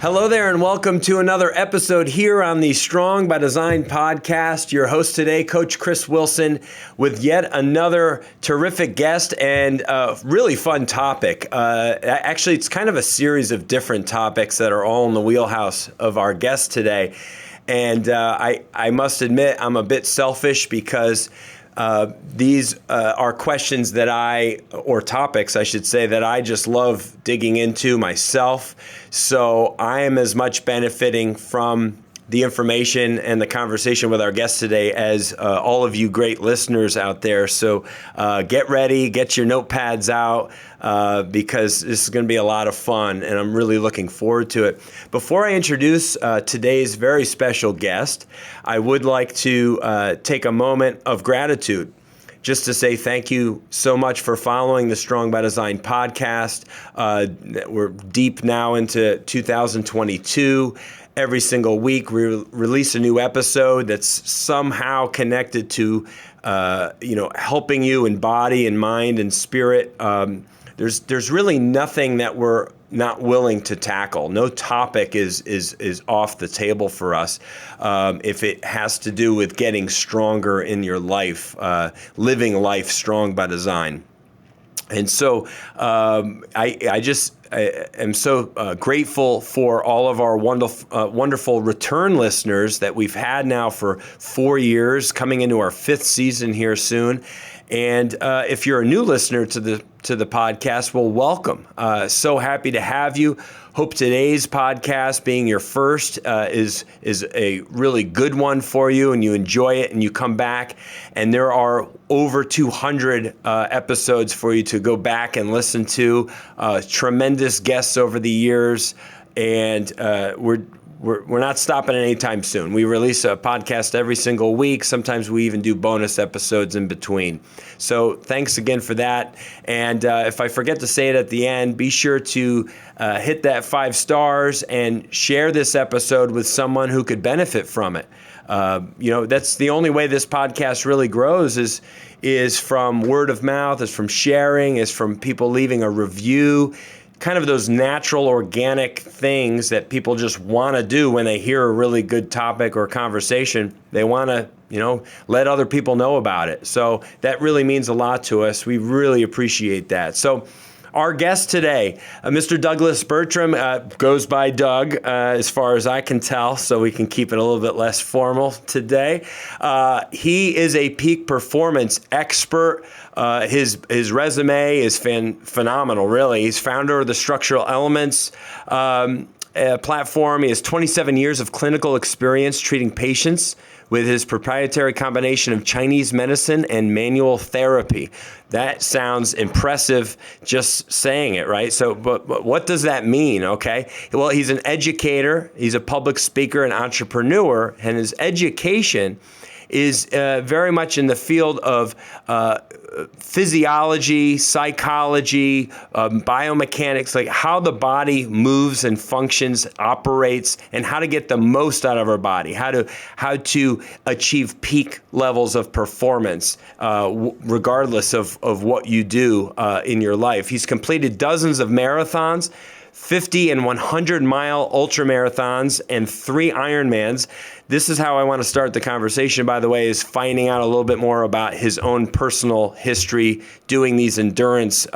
Hello there and welcome to another episode here on the Strong by Design podcast. Your host today, Coach Chris Wilson, with yet another terrific guest and a really fun topic. Actually, it's kind of a series of different topics that are all in the wheelhouse of our guest today. And I must admit, I'm a bit selfish because these are questions or topics, I should say, that I just love digging into myself. So I am as much benefiting from the information and the conversation with our guest today as all of you great listeners out there. So get ready, get your notepads out, because this is going to be a lot of fun, and I'm really looking forward to it. Before I introduce today's very special guest, I would like to take a moment of gratitude just to say thank you so much for following the Strong by Design podcast. We're deep now into 2022. Every single week we release a new episode that's somehow connected to helping you in body and mind and spirit. There's really nothing that we're not willing to tackle. No topic is off the table for us if it has to do with getting stronger in your life, living life strong by design. And so I am so grateful for all of our wonderful return listeners that we've had now for 4 years, coming into our 5th season here soon. And if you're a new listener to the podcast, well, welcome. So happy to have you. Hope today's podcast, being your first, is a really good one for you, and you enjoy it, and you come back. And there are over 200 episodes for you to go back and listen to. Tremendous guests over the years, and we're not stopping anytime soon. We release a podcast every single week. Sometimes we even do bonus episodes in between. So thanks again for that. And if I forget to say it at the end, be sure to hit that 5 stars and share this episode with someone who could benefit from it. That's the only way this podcast really grows is from word of mouth, is from sharing, is from people leaving a review. Kind of those natural, organic things that people just want to do when they hear a really good topic or conversation. They want to, let other people know about it. So that really means a lot to us. We really appreciate that. So our guest today, Mr. Douglas Bertram, goes by Doug as far as I can tell, so we can keep it a little bit less formal today. He is a peak performance expert. His resume is phenomenal, really. He's founder of the Structural Elements platform. He has 27 years of clinical experience treating patients with his proprietary combination of Chinese medicine and manual therapy. That sounds impressive just saying it, right? So, but what does that mean, okay? Well, he's an educator, he's a public speaker and entrepreneur, and his education is very much in the field of physiology, psychology, biomechanics, like how the body moves and functions, operates, and how to get the most out of our body, how to achieve peak levels of performance, regardless of what you do in your life. He's completed dozens of marathons, 50 and 100-mile ultramarathons, and 3 Ironmans. This is how I want to start the conversation, by the way, is finding out a little bit more about his own personal history doing these endurance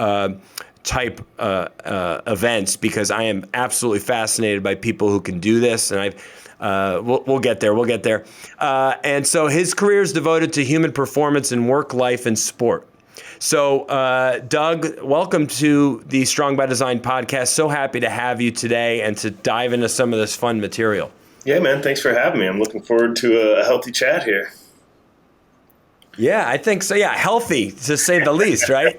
type events, because I am absolutely fascinated by people who can do this, and we'll get there. And so his career is devoted to human performance in work, life, and sport. So, Doug, welcome to the Strong by Design podcast. So happy to have you today and to dive into some of this fun material. Yeah, man. Thanks for having me. I'm looking forward to a healthy chat here. Yeah, I think so. Yeah, healthy to say the least, right?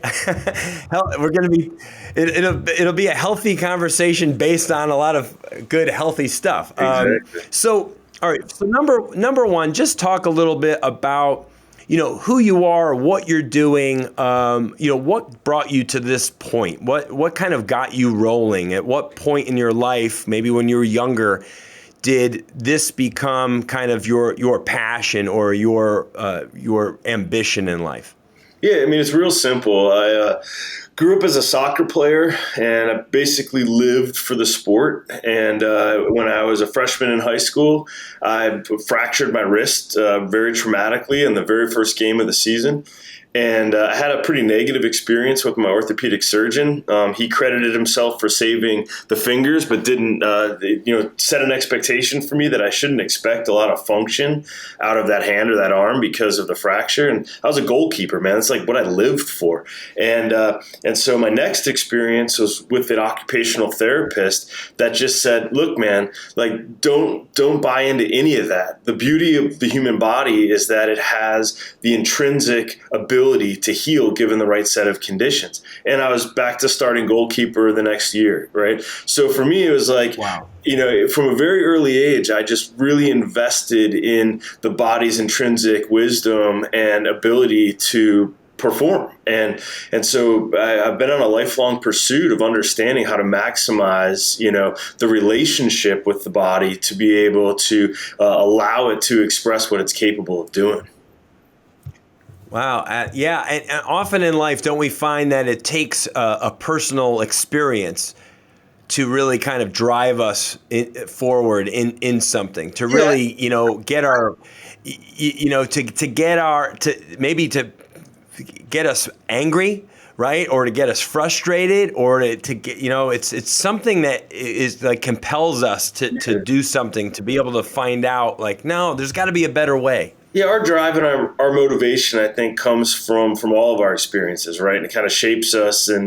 We're going to be. It'll be a healthy conversation based on a lot of good, healthy stuff. Exactly. So, all right. So number one, just talk a little bit about who you are, what you're doing, what brought you to this point? What kind of got you rolling? At what point in your life, maybe when you were younger, did this become kind of your passion or your ambition in life? Yeah, I mean, it's real simple. I Grew up as a soccer player, and I basically lived for the sport. And when I was a freshman in high school, I fractured my wrist very traumatically in the very first game of the season. And I had a pretty negative experience with my orthopedic surgeon. He credited himself for saving the fingers, but didn't, set an expectation for me that I shouldn't expect a lot of function out of that hand or that arm because of the fracture. And I was a goalkeeper, man. It's like what I lived for. And so my next experience was with an occupational therapist that just said, "Look, man, like don't buy into any of that. The beauty of the human body is that it has the intrinsic ability to heal given the right set of conditions." And I was back to starting goalkeeper the next year, right? So for me, it was like, Wow. From a very early age, I just really invested in the body's intrinsic wisdom and ability to perform. And so I've been on a lifelong pursuit of understanding how to maximize, the relationship with the body to be able to allow it to express what it's capable of doing. Wow. Yeah. And often in life, don't we find that it takes a personal experience to really kind of drive us forward in something, to really, get our, to get us angry, right? Or to get us frustrated, or to get, it's something that is like compels us to do something, to be able to find out like, no, there's got to be a better way. Yeah, our drive and our motivation, I think, comes from all of our experiences, right? And it kind of shapes us, and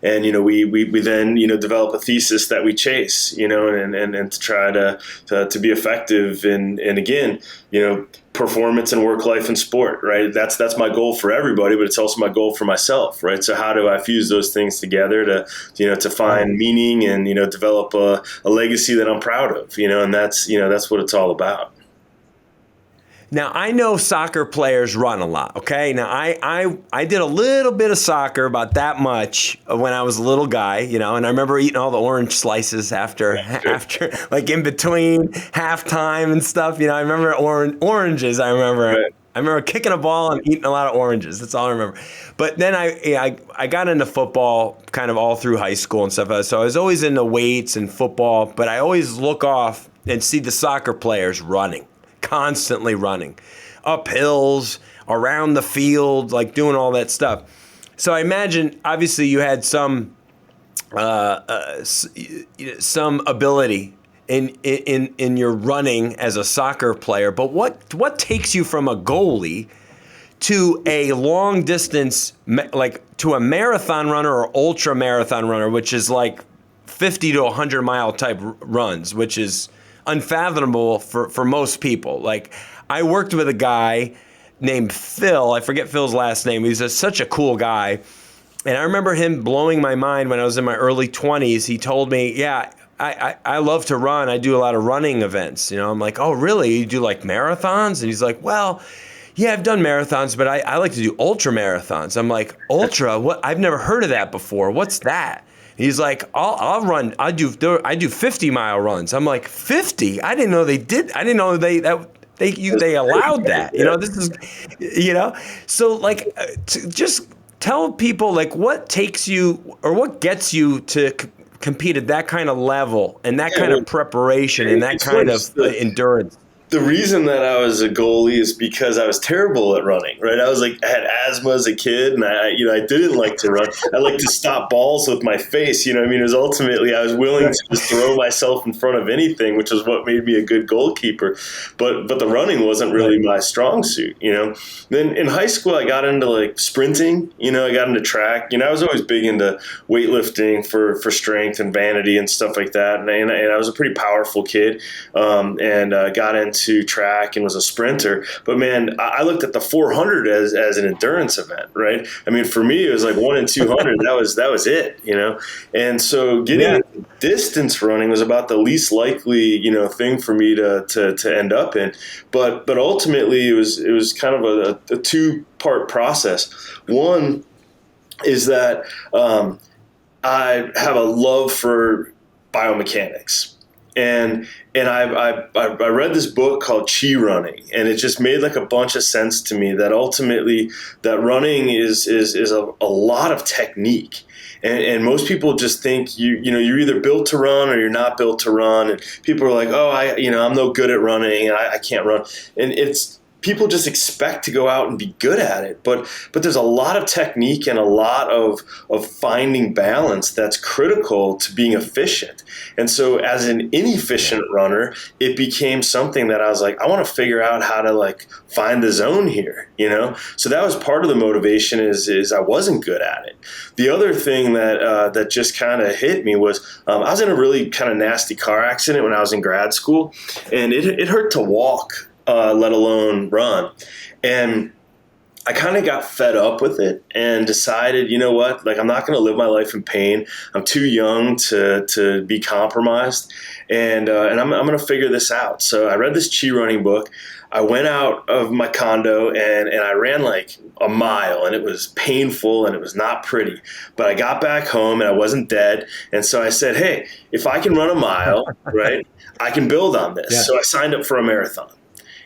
we then develop a thesis that we chase, and to try to be effective and again, performance and work life and sport, right? That's my goal for everybody, but it's also my goal for myself, right? So how do I fuse those things together to find meaning and develop a legacy that I'm proud of, and that's what it's all about. Now, I know soccer players run a lot, okay? Now, I did a little bit of soccer, about that much, when I was a little guy, and I remember eating all the orange slices after like in between halftime and stuff. I remember oranges. I remember kicking a ball and eating a lot of oranges. That's all I remember. But then I got into football kind of all through high school and stuff. So I was always into weights and football, but I always look off and see the soccer players running. Constantly running up hills, around the field, like doing all that stuff. So I imagine, obviously, you had some ability in your running as a soccer player. But what takes you from a goalie to a long distance, like to a marathon runner or ultra marathon runner, which is like 50 to 100 mile type runs, which is unfathomable for most people. Like, I worked with a guy named Phil. I forget Phil's last name. He's such a cool guy. And I remember him blowing my mind when I was in my early 20s. He told me, yeah, I love to run. I do a lot of running events. I'm like, oh, really? You do like marathons? And he's like, well, yeah, I've done marathons, but I like to do ultra marathons. I'm like, ultra? What? I've never heard of that before. What's that? He's like, I'll run. I do 50-mile runs. I'm like, 50? I didn't know they did. I didn't know they allowed that. This is, So like, just tell people like what takes you or what gets you to compete at that kind of level and that kind of preparation and that kind of endurance. The reason that I was a goalie is because I was terrible at running, right? I had asthma as a kid, and I didn't like to run. I like to stop balls with my face. It was ultimately I was willing to just throw myself in front of anything, which is what made me a good goalkeeper. But the running wasn't really my strong suit. Then in high school I got into like sprinting. I got into track. I was always big into weightlifting for strength and vanity and stuff like that. And I was a pretty powerful kid, and got into track and was a sprinter. But man, I looked at the 400 as an endurance event, right? I mean, for me, it was like 1 in 200. that was it, And so getting into distance running was about the least likely, thing for me to end up in. But ultimately, it was kind of a two-part process. One is that I have a love for biomechanics. And I read this book called Chi Running, and it just made like a bunch of sense to me that ultimately that running is a lot of technique. And most people just think you're either built to run or you're not built to run. And people are like, oh, I'm no good at running and I can't run. And people just expect to go out and be good at it. But there's a lot of technique and a lot of finding balance that's critical to being efficient. And so as an inefficient runner, it became something that I was like, I want to figure out how to like find the zone here, So that was part of the motivation is I wasn't good at it. The other thing that just kind of hit me was I was in a really kind of nasty car accident when I was in grad school, and it hurt to walk, let alone run. And I kind of got fed up with it and decided, you know what, like I'm not going to live my life in pain. I'm too young to be compromised, and I'm going to figure this out. So I read this chi running book. I went out of my condo and I ran like a mile, and it was painful and it was not pretty. But I got back home and I wasn't dead. And so I said, hey, if I can run a mile, right, I can build on this. Yeah. So I signed up for a marathon.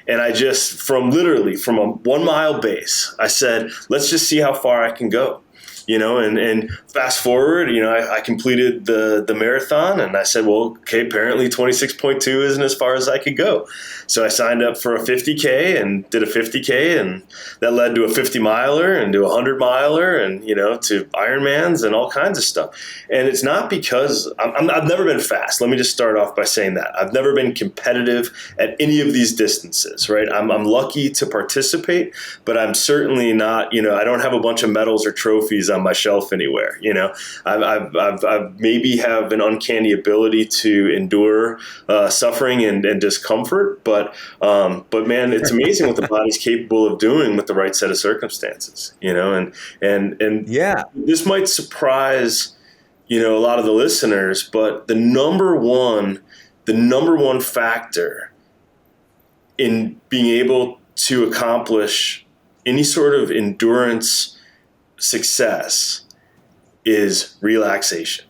And I just, from a 1 mile base, I said, let's just see how far I can go. And fast forward, I completed the marathon, and I said, well, okay, apparently 26.2 isn't as far as I could go. So I signed up for a 50K and did a 50K, and that led to a 50 miler and to a 100 miler and, to Ironmans and all kinds of stuff. And it's not because I've never been fast. Let me just start off by saying that. I've never been competitive at any of these distances, right? I'm lucky to participate, but I'm certainly not, I don't have a bunch of medals or trophies on my shelf anywhere. I've maybe have an uncanny ability to endure suffering and discomfort, but man, it's amazing what the body's capable of doing with the right set of circumstances. And yeah, this might surprise a lot of the listeners, but the number one factor in being able to accomplish any sort of endurance success is relaxation.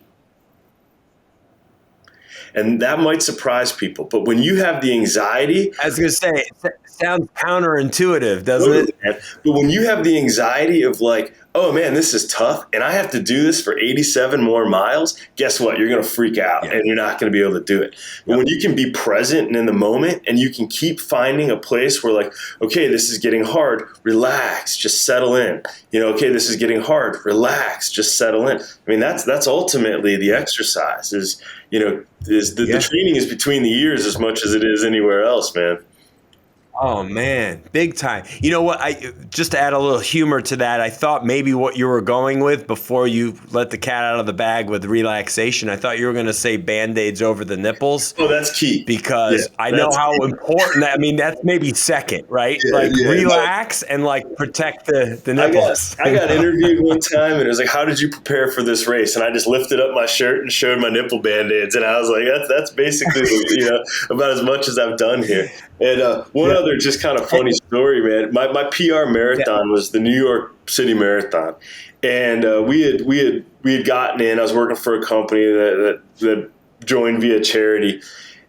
And that might surprise people, but when you have the anxiety, I was going to say, it sounds counterintuitive, doesn't it? But when you have the anxiety of like, oh man, this is tough, and I have to do this for 87 more miles, guess what? You're going to freak out, and you're not going to be able to do it. But when you can be present and in the moment, and you can keep finding a place where like, okay, this is getting hard, relax, just settle in. Okay, this is getting hard, relax, just settle in. I mean, that's ultimately the exercise is the training is between the ears as much as it is anywhere else, man. Oh man, big time. You know what? Just to add a little humor to that, I thought maybe what you were going with before you let the cat out of the bag with relaxation, I thought you were going to say Band-Aids over the nipples. Oh, that's key. Because I know how important that, I mean, that's maybe second, right? Relax and like protect the nipples. I got interviewed one time and it was like, how did you prepare for this race? And I just lifted up my shirt and showed my nipple Band-Aids. And I was like, that's basically, about as much as I've done here. And one other just kind of funny story, man. My PR marathon was the New York City Marathon, and we had gotten in. I was working for a company that joined via charity.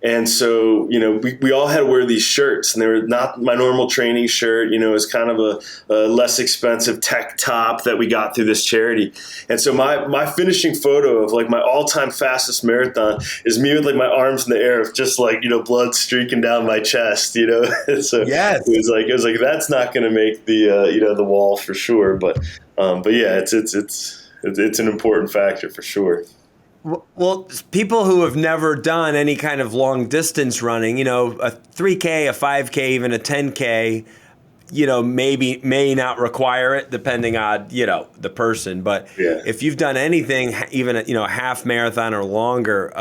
And so, we all had to wear these shirts, and they were not my normal training shirt. It was kind of a less expensive tech top that we got through this charity. And so my finishing photo of like my all-time fastest marathon is me with like my arms in the air, just like, blood streaking down my chest, So yes. it was like that's not going to make the the wall for sure. But yeah, it's an important factor for sure. Well, people who have never done any kind of long distance running, a 3K, a 5K, even a 10K, may not require it depending on, the person. But if you've done anything, even, a half marathon or longer,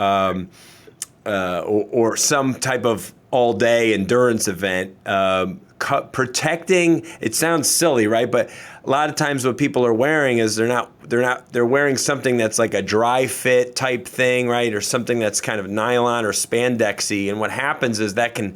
or some type of all day endurance event, protecting, it sounds silly, right? But a lot of times what people are wearing is they're wearing something that's like a dry fit type thing, right? Or something that's kind of nylon or spandexy. And what happens is that can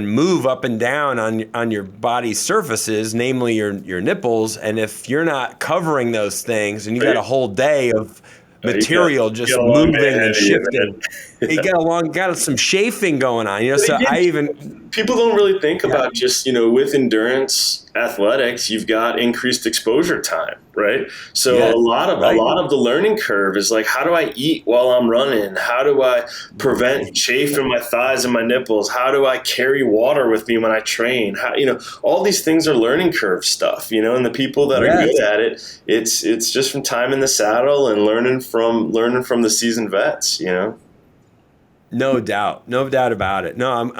move up and down on your body's surfaces, namely your nipples. And if you're not covering those things and you got a whole day of material just moving and shifting, you got some chafing going on, so I even people don't really think about just, with endurance athletics, you've got increased exposure time, right? So Yes, a lot right. of the learning curve is like, how do I eat while I'm running? How do I prevent chafe in my thighs and my nipples? How do I carry water with me when I train? How, all these things are learning curve stuff, and the people that are Yes. good at it, it's just from time in the saddle and learning from the seasoned vets, No doubt about it. No,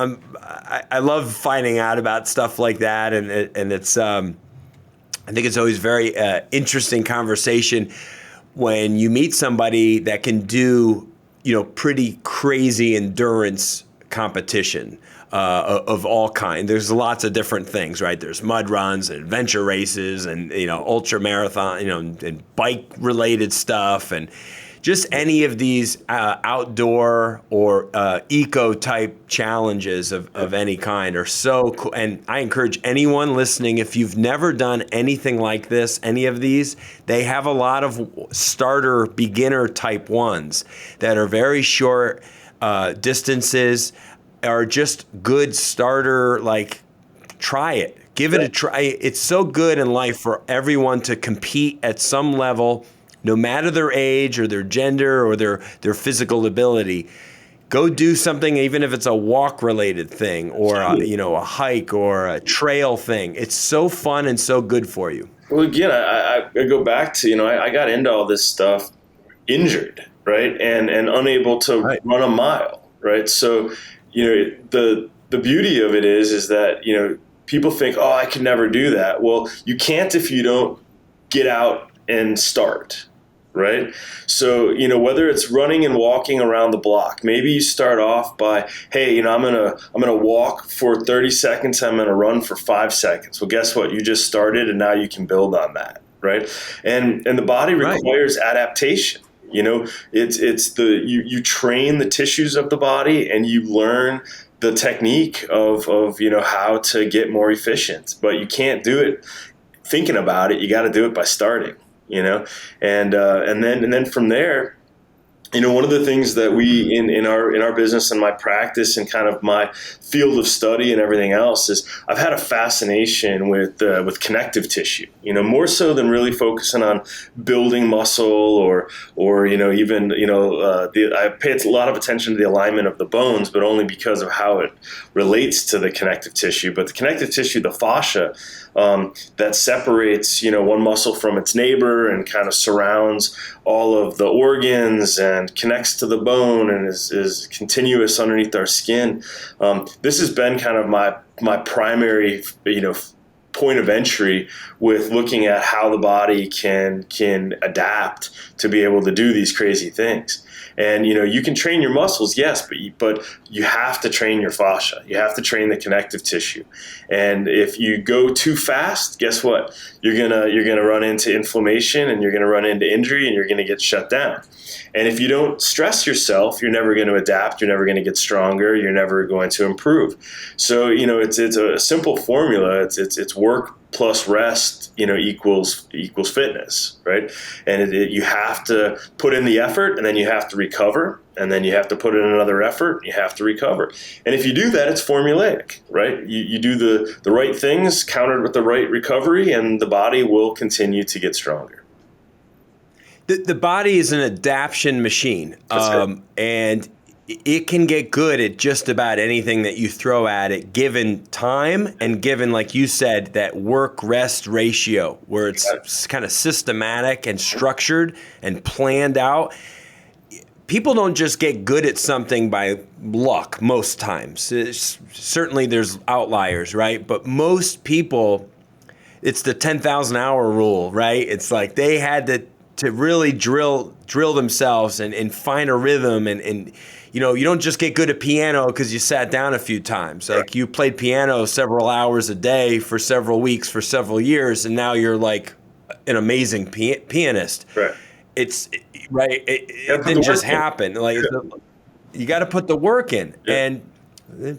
I love finding out about stuff like that, and it's I think it's always very interesting conversation when you meet somebody that can do pretty crazy endurance competition of all kind. There's lots of different things, right? There's mud runs and adventure races and ultra marathon, and bike related stuff and just any of these outdoor or eco type challenges of any kind are so cool. And I encourage anyone listening, if you've never done anything like this, any of these, they have a lot of starter beginner type ones that are very short distances, are just good starter, like try it. Give it a try. It's so good in life for everyone to compete at some level, no matter their age or their gender or their physical ability. Go do something, even if it's a walk-related thing or a hike or a trail thing. It's so fun and so good for you. Well, again, I go back to, I got into all this stuff injured, right? And unable to run a mile, right? So, the beauty of it is that, people think, oh, I could never do that. Well, you can't if you don't get out and start, right? So, whether it's running and walking around the block, maybe you start off by, hey, I'm going to walk for 30 seconds. I'm going to run for 5 seconds. Well, guess what? You just started and now you can build on that, right? And the body requires adaptation. You train the tissues of the body and you learn the technique of how to get more efficient, but you can't do it thinking about it. You got to do it by starting, and then from there, one of the things that we in our business and my practice and kind of my field of study and everything else is I've had a fascination with connective tissue, more so than really focusing on building muscle or even I pay a lot of attention to the alignment of the bones, but only because of how it relates to the connective tissue. But the connective tissue, the fascia, that separates one muscle from its neighbor and kind of surrounds all of the organs and connects to the bone and is continuous underneath our skin. This has been kind of my primary point of entry with looking at how the body can adapt to be able to do these crazy things. And you can train your muscles, yes, but you have to train your fascia. You have to train the connective tissue. And if you go too fast, guess what? You're gonna run into inflammation and you're gonna run into injury and you're gonna get shut down. And if you don't stress yourself, you're never going to adapt. You're never going to get stronger. You're never going to improve. So it's a simple formula. It's work plus rest, equals fitness, right? And you have to put in the effort, and then you have to recover, and then you have to put in another effort, and you have to recover. And if you do that, it's formulaic, right? You do the right things countered with the right recovery, and the body will continue to get stronger. The body is an adaptation machine, and it can get good at just about anything that you throw at it, given time and given, like you said, that work-rest ratio, where it's kind of systematic and structured and planned out. People don't just get good at something by luck most times. Certainly there's outliers, right? But most people, it's the 10,000 hour rule, right? It's like they had to really drill themselves and find a rhythm and you don't just get good at piano because you sat down a few times. Like you played piano several hours a day for several weeks for several years, and now you're like an amazing pianist. Right. It didn't just happen. Like you got to put the work in, and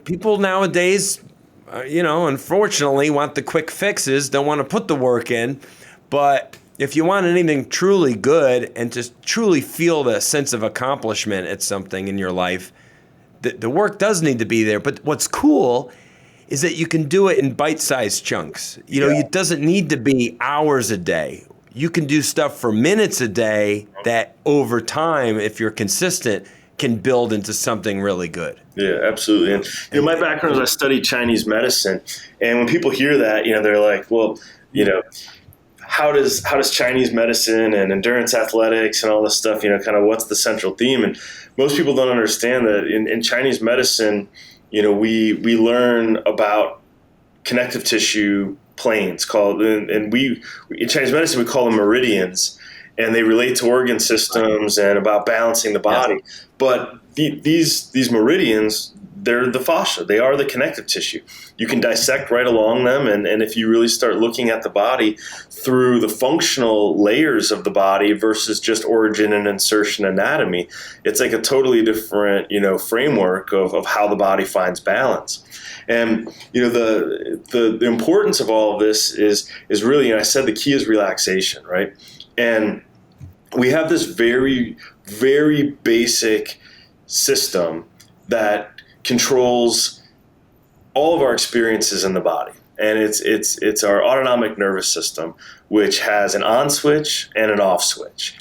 people nowadays, unfortunately, want the quick fixes. Don't want to put the work in, but if you want anything truly good and to truly feel the sense of accomplishment at something in your life, the work does need to be there. But what's cool is that you can do it in bite-sized chunks. It doesn't need to be hours a day. You can do stuff for minutes a day that over time, if you're consistent, can build into something really good. Yeah, absolutely. And my background is I studied Chinese medicine, and when people hear that, they're like, well, how does Chinese medicine and endurance athletics and all this stuff, kind of what's the central theme? And most people don't understand that in Chinese medicine, we learn about connective tissue planes called, and we in Chinese medicine we call them meridians, and they relate to organ systems and about balancing the body. Yeah. But these meridians, they're the fascia. They are the connective tissue. You can dissect right along them, and if you really start looking at the body through the functional layers of the body versus just origin and insertion anatomy, it's like a totally different, framework of how the body finds balance. And the importance of all of this is really, I said the key is relaxation, right? And we have this very, very basic system that controls all of our experiences in the body. And it's our autonomic nervous system, which has an on switch and an off switch.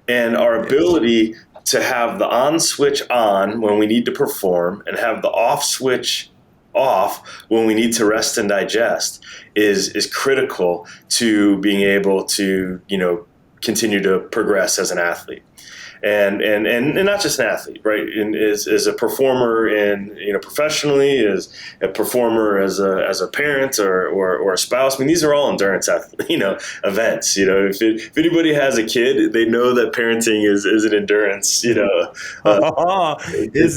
And our ability to have the on switch on when we need to perform and have the off switch off when we need to rest and digest is critical to being able to, continue to progress as an athlete. And not just an athlete, right? As a performer professionally, as a performer as a parent or a spouse. I mean, these are all endurance events. If anybody has a kid, they know that parenting is an endurance. Is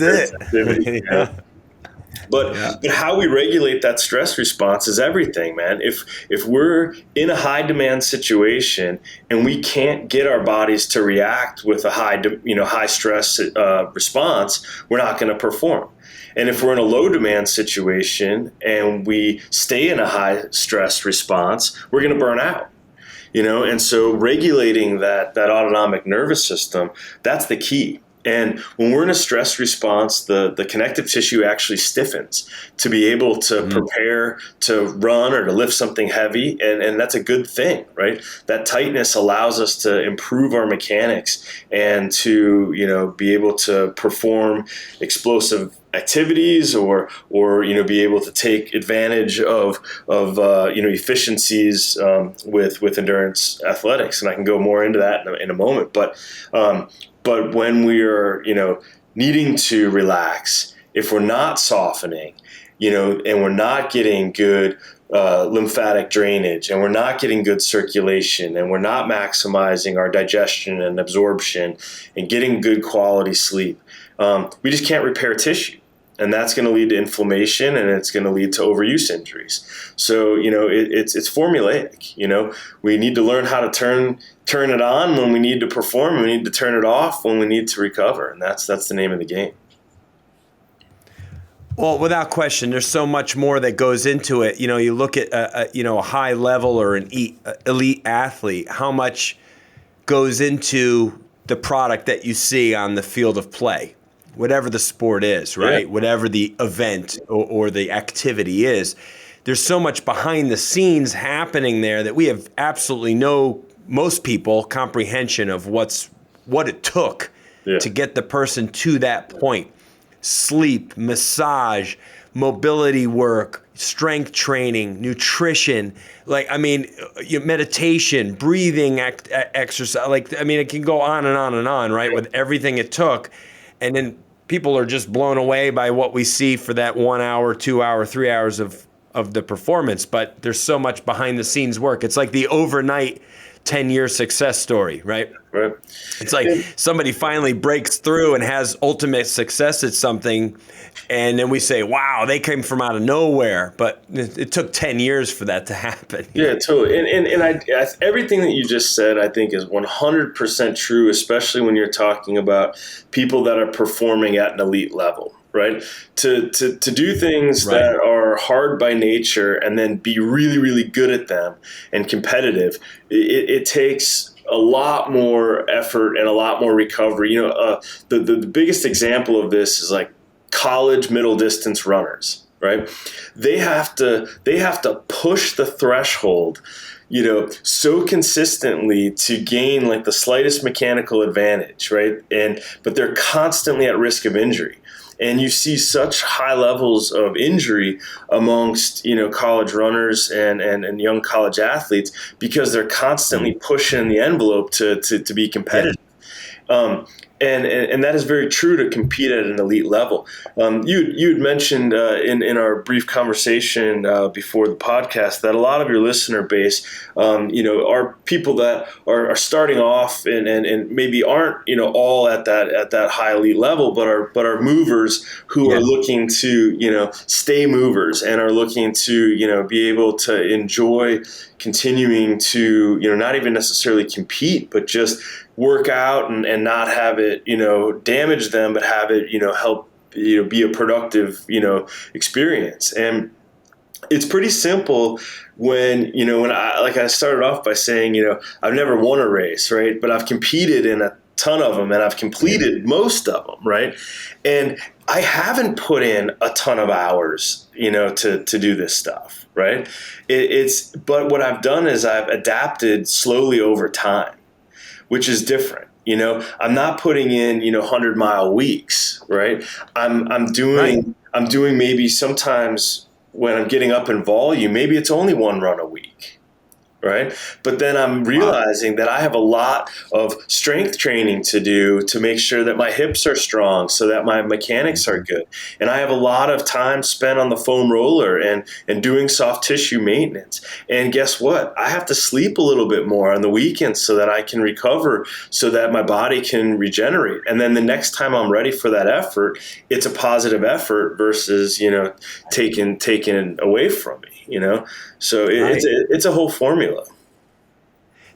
it? Yeah. But how we regulate that stress response is everything, man. If we're in a high demand situation and we can't get our bodies to react with a high stress response, we're not going to perform. And if we're in a low demand situation and we stay in a high stress response, we're going to burn out. And so regulating that autonomic nervous system, that's the key. And when we're in a stress response, the connective tissue actually stiffens to be able to prepare to run or to lift something heavy. And that's a good thing, right? That tightness allows us to improve our mechanics and to, be able to perform explosive activities or be able to take advantage of efficiencies with endurance athletics. And I can go more into that in a moment. But when we are, needing to relax, if we're not softening, and we're not getting good lymphatic drainage, and we're not getting good circulation, and we're not maximizing our digestion and absorption and getting good quality sleep, we just can't repair tissue. And that's going to lead to inflammation, and it's going to lead to overuse injuries. So, it's formulaic. We need to learn how to turn it on when we need to perform, and we need to turn it off when we need to recover. And that's the name of the game. Well, without question, there's so much more that goes into it. You look at a high level or an elite athlete, how much goes into the product that you see on the field of play. Whatever the sport is, right? Yeah. Whatever the event or the activity is, there's so much behind the scenes happening there that we have absolutely most people, comprehension of what it took to get the person to that point. Sleep, massage, mobility work, strength training, nutrition, meditation, breathing exercise. It can go on and on and on, right? With everything it took. And then people are just blown away by what we see for that 1 hour, 2 hour, 3 hours of the performance. But there's so much behind the scenes work. It's like the overnight 10-year success story, right? Right. It's like somebody finally breaks through and has ultimate success at something. And then we say, wow, they came from out of nowhere. But it took 10 years for that to happen. Yeah, totally. And I everything that you just said, I think, is 100% true, especially when you're talking about people that are performing at an elite level, right? To do things that are hard by nature and then be really, really good at them and competitive, it takes a lot more effort and a lot more recovery. The biggest example of this is like college middle distance runners, right? They have to push the threshold, so consistently to gain like the slightest mechanical advantage, right? But they're constantly at risk of injury. And you see such high levels of injury amongst, college runners and young college athletes because they're constantly pushing the envelope to be competitive. And that is very true to compete at an elite level. You had mentioned in our brief conversation before the podcast that a lot of your listener base, are people that are starting off and maybe aren't all at that high elite level, but are movers who are looking to stay movers and are looking to be able to enjoy continuing to not even necessarily compete, but just work out and not have it damage them, but have it help be a productive experience. And it's pretty simple when I started off by saying I've never won a race, right, but I've competed in a ton of them and I've completed most of them, right, and I haven't put in a ton of hours to do this stuff, right. But what I've done is I've adapted slowly over time, which is different. I'm not putting in 100-mile weeks, right? I'm doing maybe sometimes when I'm getting up in volume, maybe it's only one run a week. Right. But then I'm realizing that I have a lot of strength training to do to make sure that my hips are strong so that my mechanics are good. And I have a lot of time spent on the foam roller and doing soft tissue maintenance. And guess what? I have to sleep a little bit more on the weekends so that I can recover, so that my body can regenerate. And then the next time I'm ready for that effort, it's a positive effort versus, taken away from me. So it's a whole formula.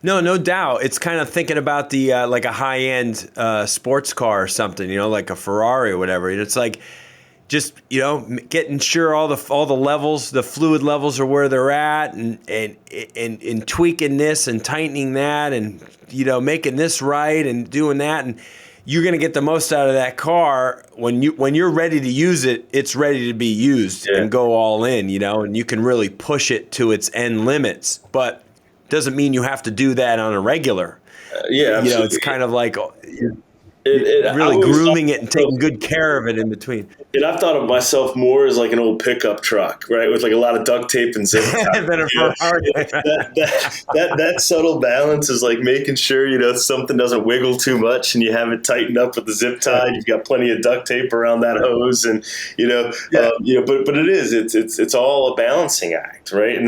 No doubt. It's kind of thinking about the like a high-end sports car or something, like a Ferrari or whatever. And it's like just getting sure all the levels, the fluid levels are where they're at, and tweaking this and tightening that, and making this right and doing that, and you're going to get the most out of that car when you're ready to use it. It's ready to be used and go all in, and you can really push it to its end limits. But doesn't mean you have to do that on a regular. Absolutely. It's kind of like really grooming it and taking good care of it in between. And I've thought of myself more as like an old pickup truck, right, with like a lot of duct tape and zip tie. That subtle balance is like making sure something doesn't wiggle too much, and you have it tightened up with the zip tie. You've got plenty of duct tape around that hose, and but it's all a balancing act, right? And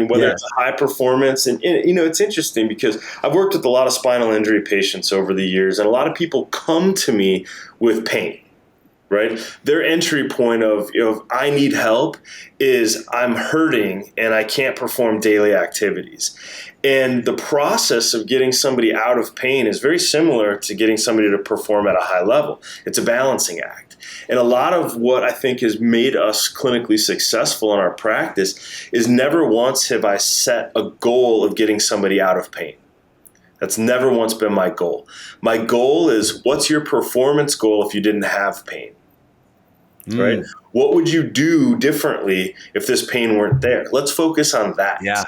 whether it's high performance, and it's interesting because I've worked with a lot of spinal injury patients over the years, and a lot of people come to me with pain. Right? Their entry point of I need help is I'm hurting and I can't perform daily activities. And the process of getting somebody out of pain is very similar to getting somebody to perform at a high level. It's a balancing act. And a lot of what I think has made us clinically successful in our practice is never once have I set a goal of getting somebody out of pain. That's never once been my goal. My goal is, what's your performance goal if you didn't have pain? Right? What would you do differently if this pain weren't there? Let's focus on that. Yeah.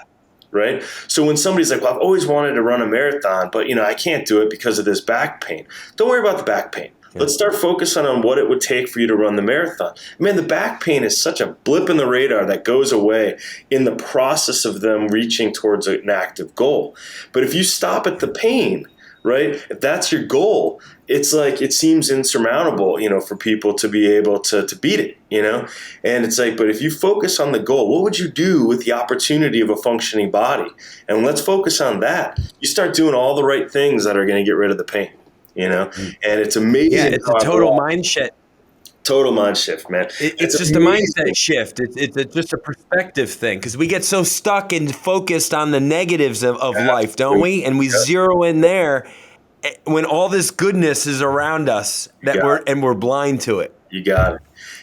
Right? So when somebody's like, well, I've always wanted to run a marathon, but I can't do it because of this back pain. Don't worry about the back pain. Yeah. Let's start focusing on what it would take for you to run the marathon. Man, the back pain is such a blip in the radar that goes away in the process of them reaching towards an active goal. But if you stop at the pain, right? If that's your goal, it's like it seems insurmountable, for people to be able to beat it, And it's like, but if you focus on the goal, what would you do with the opportunity of a functioning body? And let's focus on that. You start doing all the right things that are going to get rid of the pain, And it's amazing. Yeah, it's a total mind shift. Total mind shift, man. It's just amazing. A mindset shift. It's just a perspective thing, because we get so stuck and focused on the negatives of life, don't we? And we zero in there when all this goodness is around us we're blind to it. You got it.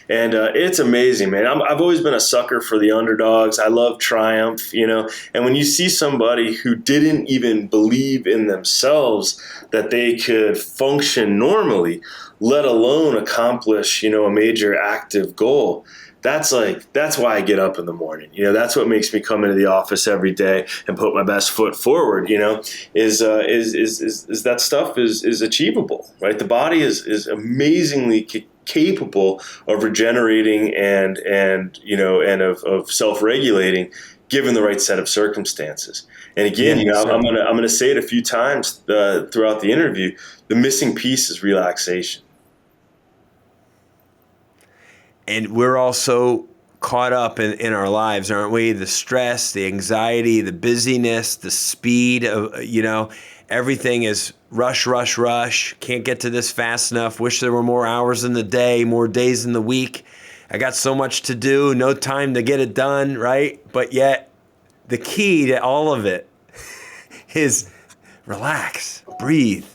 And it's amazing, man. I've always been a sucker for the underdogs. I love triumph, And when you see somebody who didn't even believe in themselves that they could function normally, let alone accomplish, a major active goal, that's why I get up in the morning. That's what makes me come into the office every day and put my best foot forward. Is that stuff is achievable, right? The body is amazingly capable of regenerating and of self-regulating given the right set of circumstances. And again, I'm gonna say it a few times throughout the interview. The missing piece is relaxation. And we're also caught up in our lives, aren't we? The stress, the anxiety, the busyness, the speed of, everything is rush, rush, rush. Can't get to this fast enough. Wish there were more hours in the day, more days in the week. I got so much to do, no time to get it done, right? But yet the key to all of it is relax, breathe,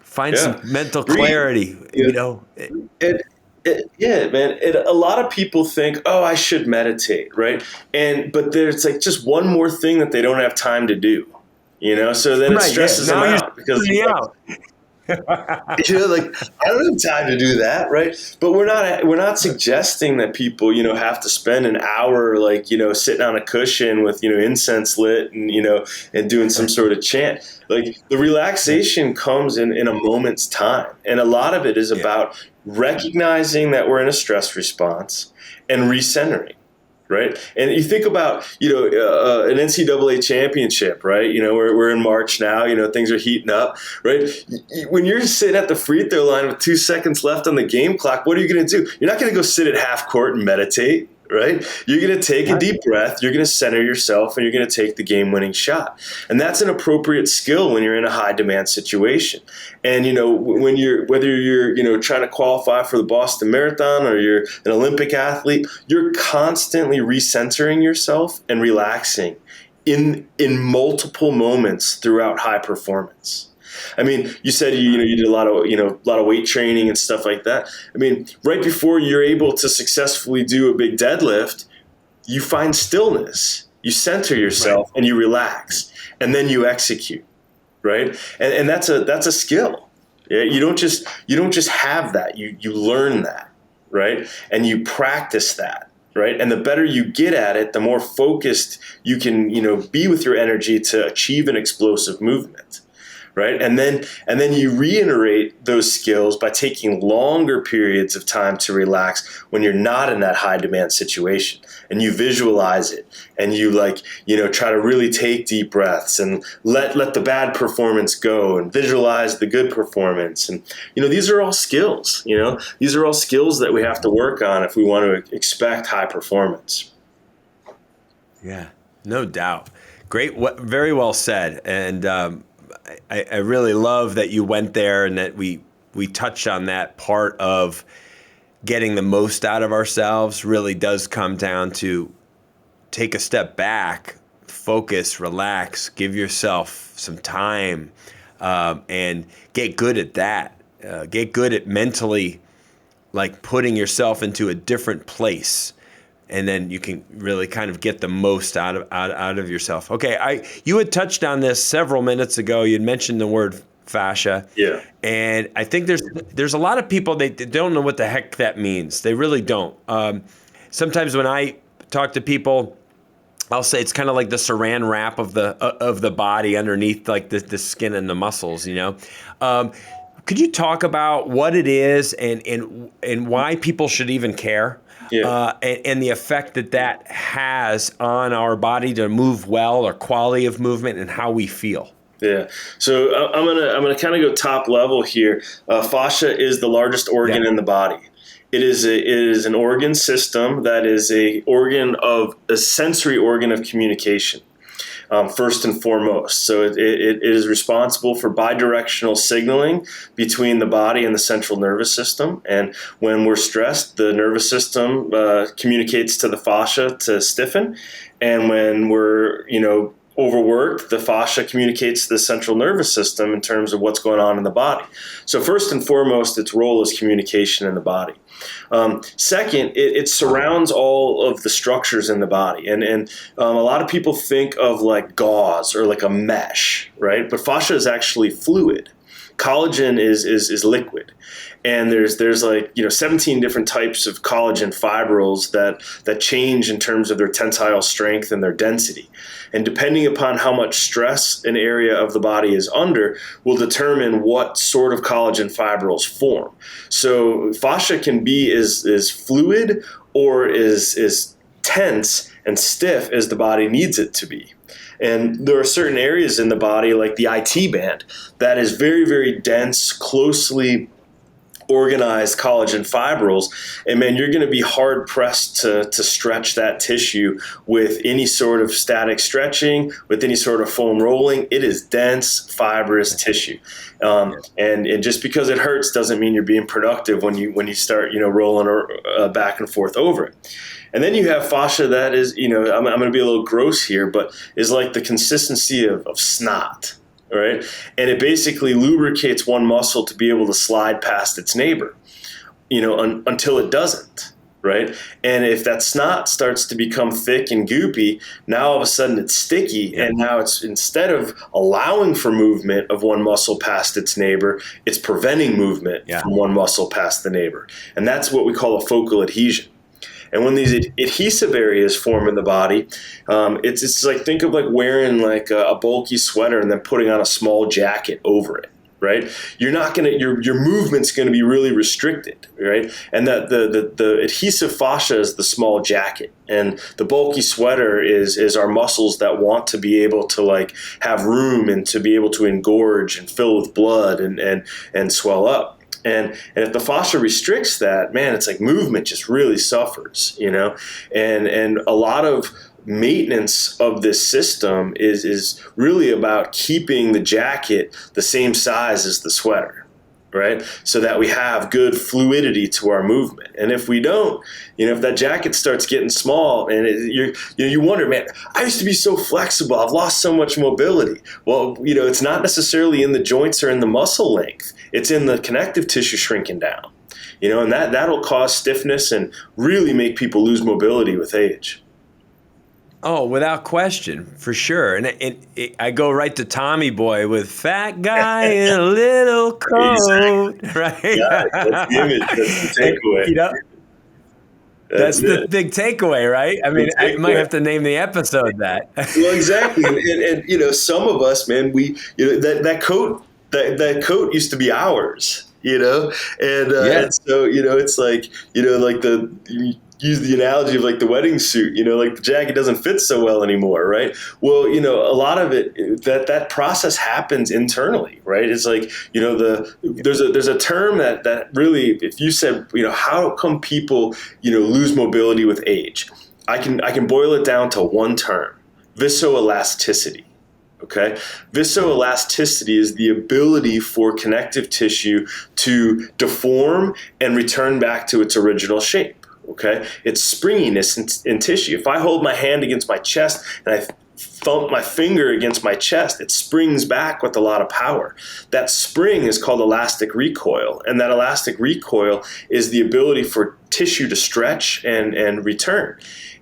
find some mental clarity, Yeah, man. A lot of people think, oh, I should meditate, right? But there's just one more thing that they don't have time to do, So then it stresses them out because I don't have time to do that, right? But we're not suggesting that people, have to spend an hour, sitting on a cushion with, incense lit and, and doing some sort of chant. The relaxation comes in a moment's time. And a lot of it is about recognizing that we're in a stress response and recentering. Right. And you think about, an NCAA championship, right? We're in March now, things are heating up, right? When you're sitting at the free throw line with 2 seconds left on the game clock, what are you going to do? You're not going to go sit at half court and meditate. Right? You're going to take a deep breath, you're going to center yourself, and you're going to take the game-winning shot. And that's an appropriate skill when you're in a high-demand situation. And, whether you're trying to qualify for the Boston Marathon or you're an Olympic athlete, you're constantly recentering yourself and relaxing in multiple moments throughout high performance. I mean, you said you did a lot of weight training and stuff like that. I mean, right before you're able to successfully do a big deadlift, you find stillness, you center yourself, and you relax, and then you execute, right? And that's a skill. Yeah, you don't just have that. You learn that, right? And you practice that. Right. And the better you get at it, the more focused you can, be with your energy to achieve an explosive movement. Right. And then you reiterate those skills by taking longer periods of time to relax when you're not in that high demand situation, and you visualize it, and you try to really take deep breaths and let the bad performance go and visualize the good performance. And, these are all skills, these are all skills that we have to work on if we want to expect high performance. Yeah, no doubt. Great. Very well said. And, I really love that you went there and that we touched on that part of getting the most out of ourselves. Really does come down to take a step back, focus, relax, give yourself some time, and get good at that. Get good at mentally putting yourself into a different place. And then you can really kind of get the most out of yourself. Okay, you had touched on this several minutes ago. You had mentioned the word fascia. Yeah. And I think there's a lot of people they don't know what the heck that means. They really don't. Sometimes when I talk to people, I'll say it's kind of like the saran wrap of the body underneath the skin and the muscles. Could you talk about what it is and why people should even care? Yeah. And the effect that has on our body to move well, or quality of movement, and how we feel. Yeah. So I'm gonna kind of go top level here. Fascia is the largest organ in the body. It is an organ system that is a sensory organ of communication. First and foremost. So it is responsible for bidirectional signaling between the body and the central nervous system. And when we're stressed, the nervous system communicates to the fascia to stiffen. And when we're, overworked, the fascia communicates to the central nervous system in terms of what's going on in the body. So first and foremost, its role is communication in the body. Second, it surrounds all of the structures in the body. And a lot of people think of like gauze or like a mesh, right? But fascia is actually fluid. Collagen is liquid. And there's like, 17 different types of collagen fibrils that change in terms of their tensile strength and their density. And depending upon how much stress an area of the body is under will determine what sort of collagen fibrils form. So fascia can be as fluid or as tense and stiff as the body needs it to be. And there are certain areas in the body, like the IT band, that is very, very dense, closely organized collagen fibrils, and man, you're going to be hard pressed to stretch that tissue with any sort of static stretching, with any sort of foam rolling. It is dense, fibrous tissue, and just because it hurts doesn't mean you're being productive when you start rolling back and forth over it. And then you have fascia that is, I'm going to be a little gross here, but is like the consistency of snot. Right? And it basically lubricates one muscle to be able to slide past its neighbor, until it doesn't, right? And if that snot starts to become thick and goopy, now all of a sudden it's sticky, and now it's, instead of allowing for movement of one muscle past its neighbor, it's preventing movement from one muscle past the neighbor. And that's what we call a focal adhesion. And when these adhesive areas form in the body, it's like, think of like wearing like a bulky sweater and then putting on a small jacket over it, right? You're not gonna, your movement's gonna be really restricted, right? And the adhesive fascia is the small jacket, and the bulky sweater is our muscles that want to be able to like have room and to be able to engorge and fill with blood and swell up. And if the fascia restricts that, man, it's like movement just really suffers, and a lot of maintenance of this system is really about keeping the jacket the same size as the sweater, right? So that we have good fluidity to our movement. And if we don't, if that jacket starts getting small and you wonder, man, I used to be so flexible, I've lost so much mobility. Well, it's not necessarily in the joints or in the muscle length. It's in the connective tissue shrinking down, and that'll cause stiffness and really make people lose mobility with age. Oh, without question, for sure. And I go right to Tommy Boy with fat guy in a little coat, right? Yeah, that's the image. That's the takeaway. That's the big takeaway, right? I mean, I might have to name the episode that. Well, exactly. And some of us, man, that coat used to be ours, and so it's like use the analogy of like the wedding suit, like the jacket doesn't fit so well anymore, right? Well, a lot of it, that process happens internally, right? It's like, there's a term that really, if you said, how come people, lose mobility with age? I can boil it down to one term: viscoelasticity. Okay, viscoelasticity is the ability for connective tissue to deform and return back to its original shape. Okay, it's springiness in tissue. If I hold my hand against my chest and I thump my finger against my chest, it springs back with a lot of power. That spring is called elastic recoil, and that elastic recoil is the ability for tissue to stretch and return.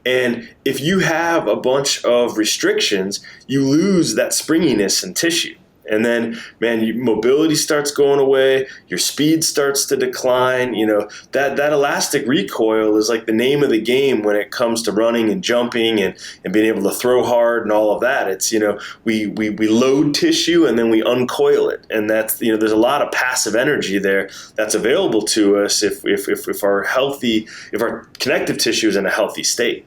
And if you have a bunch of restrictions, you lose that springiness in tissue. And then, man, mobility starts going away, your speed starts to decline. That elastic recoil is like the name of the game when it comes to running and jumping and being able to throw hard and all of that. It's, we load tissue and then we uncoil it. And that's, there's a lot of passive energy there that's available to us if our connective tissue is in a healthy state.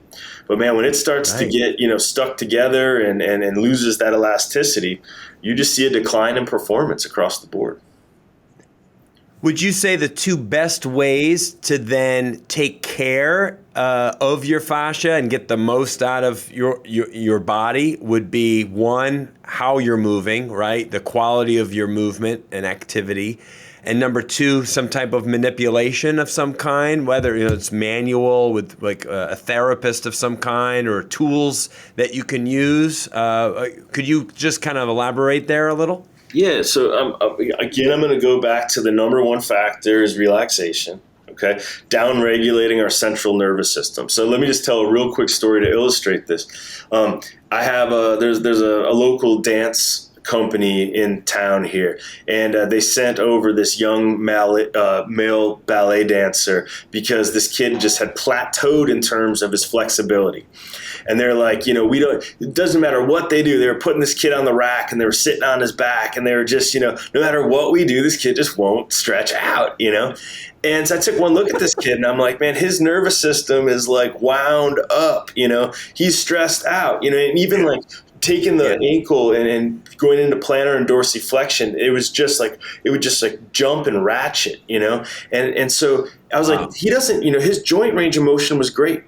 But man, when it starts to get, stuck together and loses that elasticity, you just see a decline in performance across the board. Would you say the two best ways to then take care of your fascia and get the most out of your body would be, one, how you're moving, right? The quality of your movement and activity. And number two, some type of manipulation of some kind, whether it's manual with like a therapist of some kind or tools that you can use. Could you just kind of elaborate there a little? Yeah. So again, I'm going to go back to the number one factor is relaxation. Okay, down regulating our central nervous system. So let me just tell a real quick story to illustrate this. I have there's a local dance company in town here, and they sent over this young male ballet dancer because this kid just had plateaued in terms of his flexibility. And they're like, it doesn't matter what they do. They were putting this kid on the rack and they were sitting on his back and they were just, no matter what we do, this kid just won't stretch out, And so I took one look at this kid and I'm like, man, his nervous system is like wound up, he's stressed out, and even like taking the ankle and going into plantar and dorsiflexion, it was just like, it would just like jump and ratchet, and so I was like, he doesn't, his joint range of motion was great.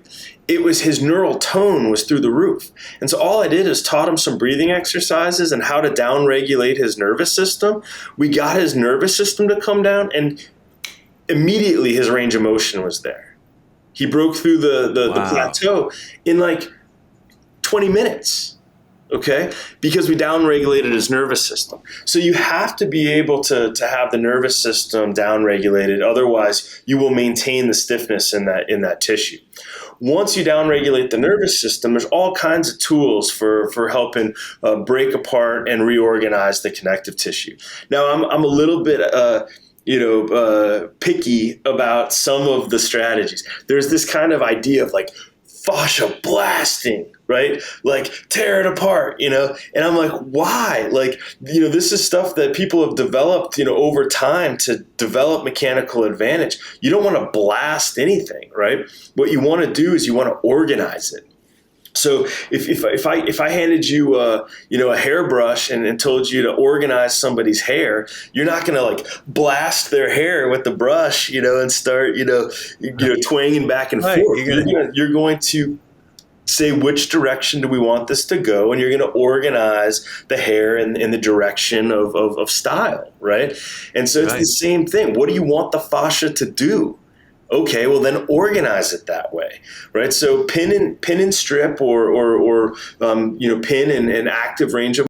It was his neural tone was through the roof. And so all I did is taught him some breathing exercises and how to down regulate his nervous system. We got his nervous system to come down and immediately his range of motion was there. He broke through the plateau in like 20 minutes. Okay, because we downregulated his nervous system. So you have to be able to have the nervous system downregulated. Otherwise, you will maintain the stiffness in that tissue. Once you downregulate the nervous system, there's all kinds of tools for helping break apart and reorganize the connective tissue. Now, I'm a little bit picky about some of the strategies. There's this kind of idea of like fascia blasting, right? Like tear it apart, and I'm like, why? Like, this is stuff that people have developed, over time to develop mechanical advantage. You don't want to blast anything, right? What you want to do is you want to organize it. So if I handed you a hairbrush and told you to organize somebody's hair, you're not going to like blast their hair with the brush, and start twanging back and forth. You're going to say which direction do we want this to go, and you're going to organize the hair in the direction of style, right? And so it's the same thing. What do you want the fascia to do? Okay, well then organize it that way, right? So pin and strip or pin and active range of